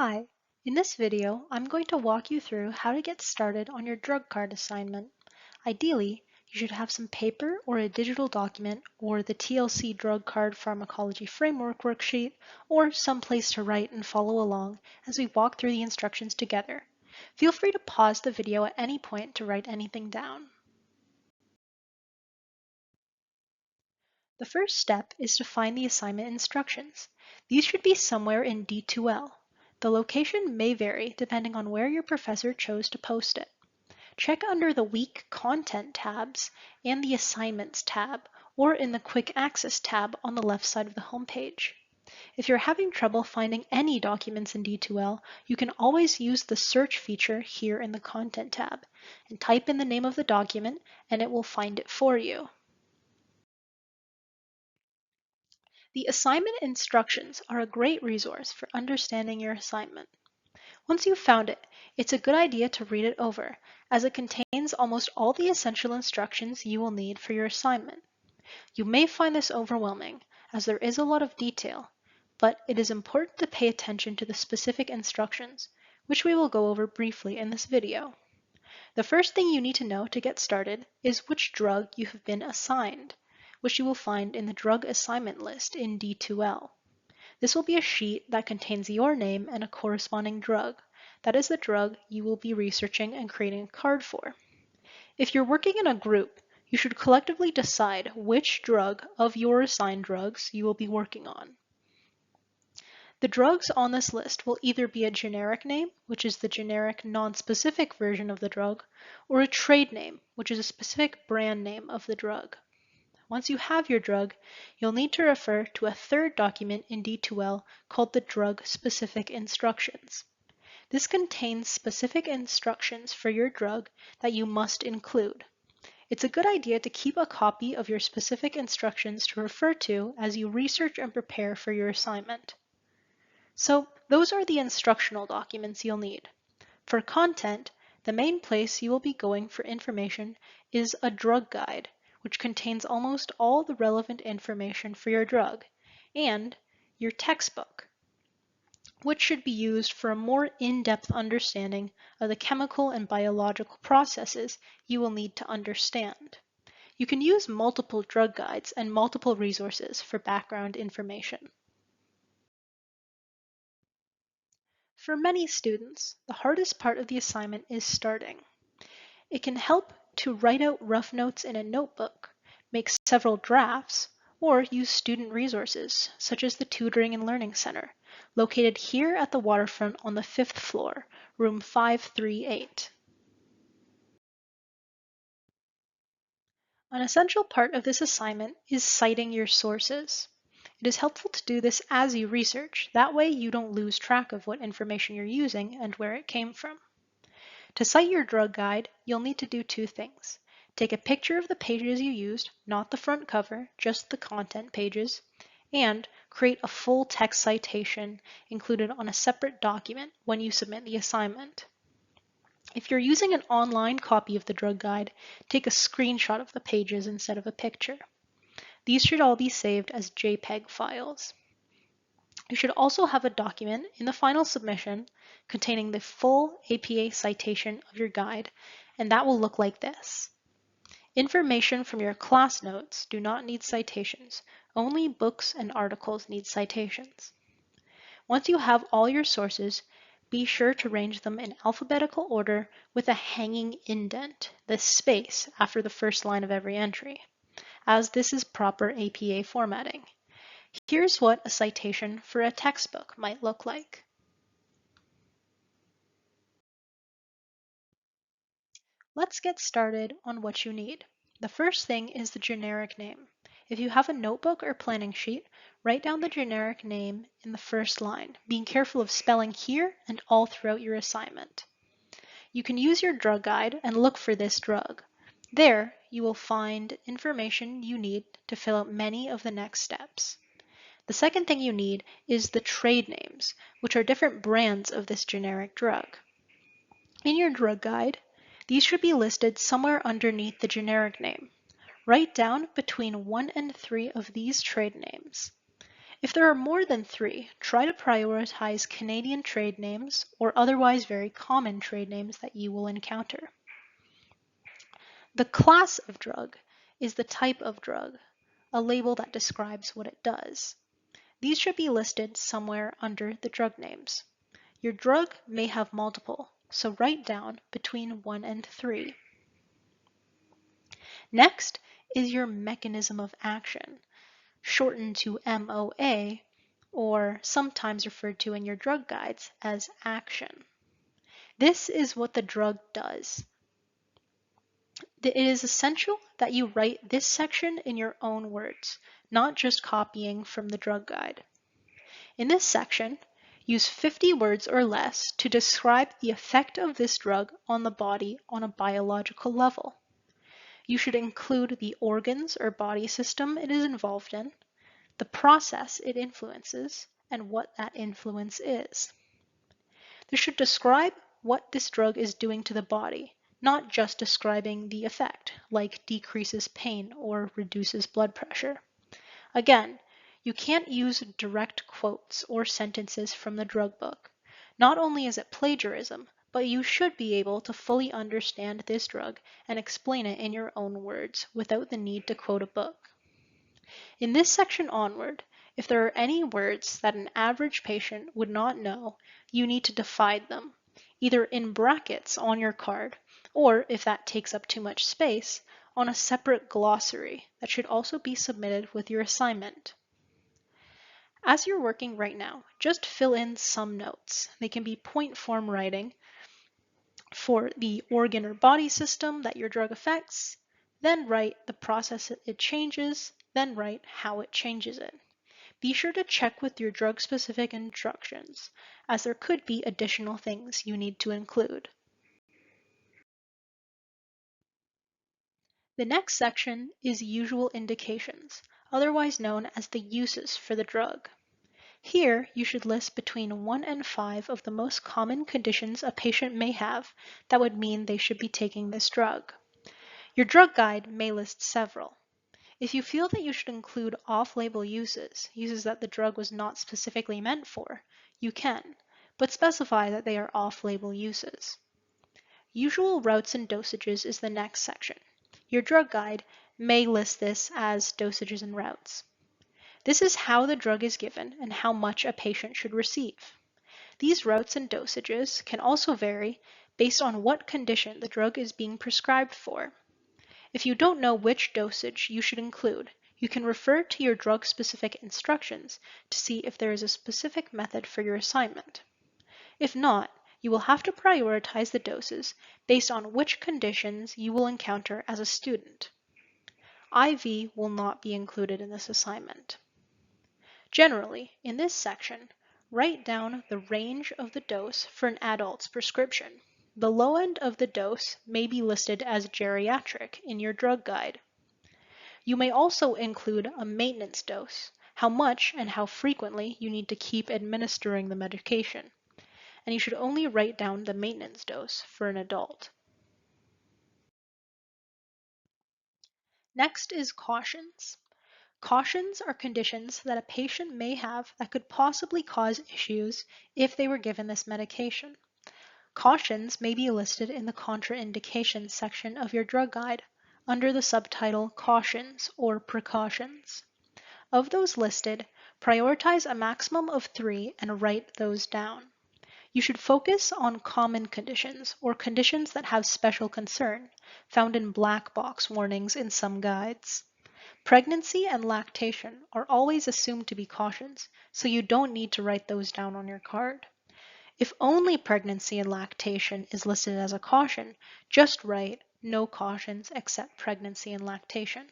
Hi, in this video, I'm going to walk you through how to get started on your drug card assignment. Ideally, you should have some paper or a digital document or the TLC Drug Card Pharmacology Framework worksheet or some place to write and follow along as we walk through the instructions together. Feel free to pause the video at any point to write anything down. The first step is to find the assignment instructions. These should be somewhere in D2L. The location may vary depending on where your professor chose to post it. Check under the Week Content tabs and the Assignments tab, or in the Quick Access tab on the left side of the homepage. If you're having trouble finding any documents in D2L, you can always use the search feature here in the Content tab and type in the name of the document and it will find it for you. The assignment instructions are a great resource for understanding your assignment. Once you've found it, it's a good idea to read it over, as it contains almost all the essential instructions you will need for your assignment. You may find this overwhelming, as there is a lot of detail, but it is important to pay attention to the specific instructions, which we will go over briefly in this video. The first thing you need to know to get started is which drug you have been assigned, which you will find in the drug assignment list in D2L. This will be a sheet that contains your name and a corresponding drug. That is the drug you will be researching and creating a card for. If you're working in a group, you should collectively decide which drug of your assigned drugs you will be working on. The drugs on this list will either be a generic name, which is the generic non-specific version of the drug, or a trade name, which is a specific brand name of the drug. Once you have your drug, you'll need to refer to a third document in D2L called the Drug Specific Instructions. This contains specific instructions for your drug that you must include. It's a good idea to keep a copy of your specific instructions to refer to as you research and prepare for your assignment. So those are the instructional documents you'll need. For content, the main place you will be going for information is a drug guide, which contains almost all the relevant information for your drug, and your textbook, which should be used for a more in-depth understanding of the chemical and biological processes you will need to understand. You can use multiple drug guides and multiple resources for background information. For many students, the hardest part of the assignment is starting. It can help to write out rough notes in a notebook, make several drafts, or use student resources, such as the Tutoring and Learning Center, located here at the waterfront on the 5th floor, room 538. An essential part of this assignment is citing your sources. It is helpful to do this as you research, that way you don't lose track of what information you're using and where it came from. To cite your drug guide, you'll need to do two things. Take a picture of the pages you used, not the front cover, just the content pages, and create a full text citation included on a separate document when you submit the assignment. If you're using an online copy of the drug guide, take a screenshot of the pages instead of a picture. These should all be saved as JPEG files. You should also have a document in the final submission containing the full APA citation of your guide, and that will look like this. Information from your class notes do not need citations. Only books and articles need citations. Once you have all your sources, be sure to arrange them in alphabetical order with a hanging indent, the space after the first line of every entry, as this is proper APA formatting. Here's what a citation for a textbook might look like. Let's get started on what you need. The first thing is the generic name. If you have a notebook or planning sheet, write down the generic name in the first line, being careful of spelling here and all throughout your assignment. You can use your drug guide and look for this drug. There, you will find information you need to fill out many of the next steps. The second thing you need is the trade names, which are different brands of this generic drug. In your drug guide, these should be listed somewhere underneath the generic name. Write down between 1 and 3 of these trade names. If there are more than 3, try to prioritize Canadian trade names or otherwise very common trade names that you will encounter. The class of drug is the type of drug, a label that describes what it does. These should be listed somewhere under the drug names. Your drug may have multiple, so write down between 1 and 3. Next is your mechanism of action, shortened to MOA, or sometimes referred to in your drug guides as action. This is what the drug does. It is essential that you write this section in your own words, not just copying from the drug guide. In this section, use 50 words or less to describe the effect of this drug on the body on a biological level. You should include the organs or body system it is involved in, the process it influences, and what that influence is. This should describe what this drug is doing to the body, not just describing the effect, like decreases pain or reduces blood pressure. Again, you can't use direct quotes or sentences from the drug book. Not only is it plagiarism, but you should be able to fully understand this drug and explain it in your own words without the need to quote a book. In this section onward, if there are any words that an average patient would not know, you need to define them, either in brackets on your card, or if that takes up too much space, on a separate glossary that should also be submitted with your assignment. As you're working right now, just fill in some notes. They can be point form writing for the organ or body system that your drug affects, then write the process it changes, then write how it changes it. Be sure to check with your drug-specific instructions, as there could be additional things you need to include. The next section is usual indications, otherwise known as the uses for the drug. Here, you should list between 1 and 5 of the most common conditions a patient may have that would mean they should be taking this drug. Your drug guide may list several. If you feel that you should include off-label uses, uses that the drug was not specifically meant for, you can, but specify that they are off-label uses. Usual routes and dosages is the next section. Your drug guide may list this as dosages and routes. This is how the drug is given and how much a patient should receive. These routes and dosages can also vary based on what condition the drug is being prescribed for. If you don't know which dosage you should include, you can refer to your drug-specific instructions to see if there is a specific method for your assignment. If not, you will have to prioritize the doses based on which conditions you will encounter as a student. IV will not be included in this assignment. Generally, in this section, write down the range of the dose for an adult's prescription. The low end of the dose may be listed as geriatric in your drug guide. You may also include a maintenance dose, how much and how frequently you need to keep administering the medication, and you should only write down the maintenance dose for an adult. Next is cautions. Cautions are conditions that a patient may have that could possibly cause issues if they were given this medication. Cautions may be listed in the contraindications section of your drug guide under the subtitle Cautions or Precautions. Of those listed, prioritize a maximum of 3 and write those down. You should focus on common conditions or conditions that have special concern, found in black box warnings in some guides. Pregnancy and lactation are always assumed to be cautions, so you don't need to write those down on your card. If only pregnancy and lactation is listed as a caution, just write no cautions except pregnancy and lactation.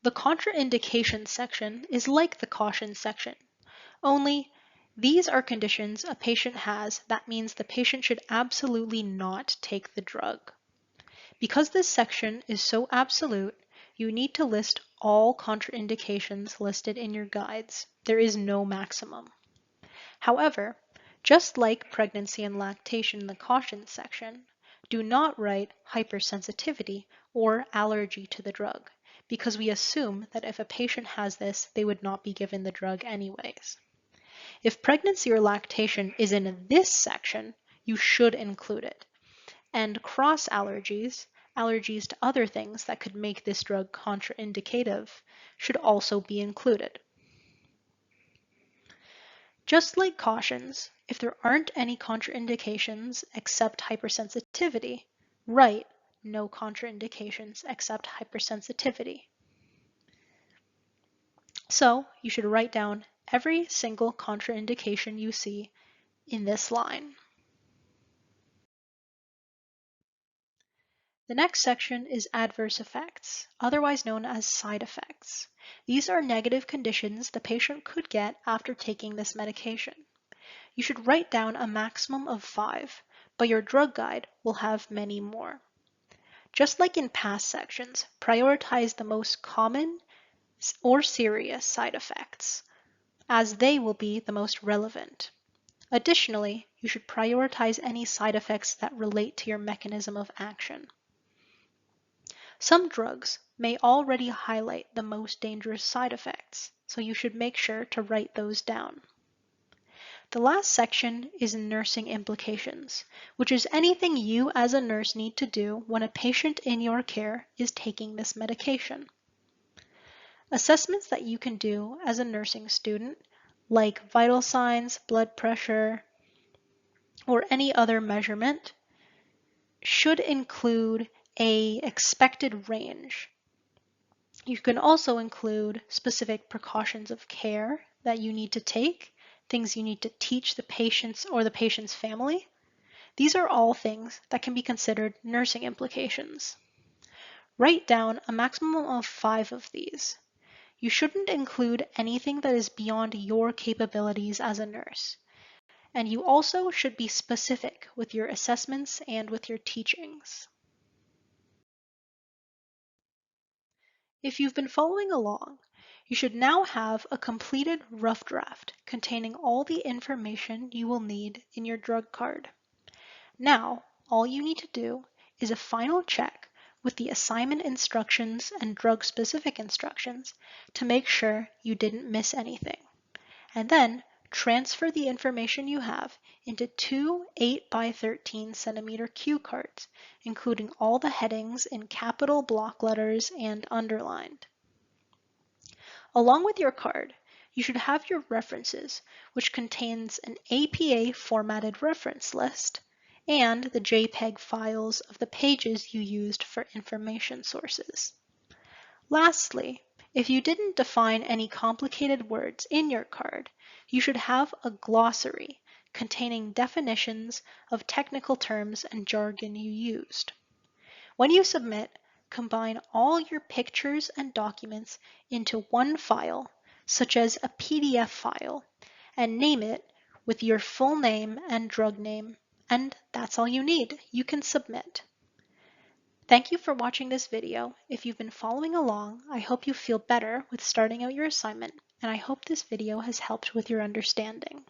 The contraindications section is like the cautions section, only these are conditions a patient has that means the patient should absolutely not take the drug. Because this section is so absolute, you need to list all contraindications listed in your guides. There is no maximum. However, just like pregnancy and lactation in the cautions section, do not write hypersensitivity or allergy to the drug, because we assume that if a patient has this, they would not be given the drug anyways. If pregnancy or lactation is in this section, you should include it. And cross allergies, allergies to other things that could make this drug contraindicative, should also be included. Just like cautions, if there aren't any contraindications except hypersensitivity, write no contraindications except hypersensitivity. So you should write down every single contraindication you see in this line. The next section is adverse effects, otherwise known as side effects. These are negative conditions the patient could get after taking this medication. You should write down a maximum of 5, but your drug guide will have many more. Just like in past sections, prioritize the most common or serious side effects, as they will be the most relevant. Additionally, you should prioritize any side effects that relate to your mechanism of action. Some drugs may already highlight the most dangerous side effects, so you should make sure to write those down. The last section is nursing implications, which is anything you as a nurse need to do when a patient in your care is taking this medication. Assessments that you can do as a nursing student, like vital signs, blood pressure, or any other measurement, should include an expected range. You can also include specific precautions of care that you need to take, things you need to teach the patients or the patient's family. These are all things that can be considered nursing implications. Write down a maximum of 5 of these. You shouldn't include anything that is beyond your capabilities as a nurse. And you also should be specific with your assessments and with your teachings. If you've been following along, you should now have a completed rough draft containing all the information you will need in your drug card. Now, all you need to do is a final check with the assignment instructions and drug-specific instructions to make sure you didn't miss anything. And then transfer the information you have into two 8 by 13 centimeter cue cards, including all the headings in capital block letters and underlined. Along with your card, you should have your references, which contains an APA formatted reference list and the JPEG files of the pages you used for information sources. Lastly, if you didn't define any complicated words in your card, you should have a glossary containing definitions of technical terms and jargon you used. When you submit, combine all your pictures and documents into one file, such as a PDF file, and name it with your full name and drug name, and that's all you need. You can submit. Thank you for watching this video. If you've been following along, I hope you feel better with starting out your assignment, and I hope this video has helped with your understanding.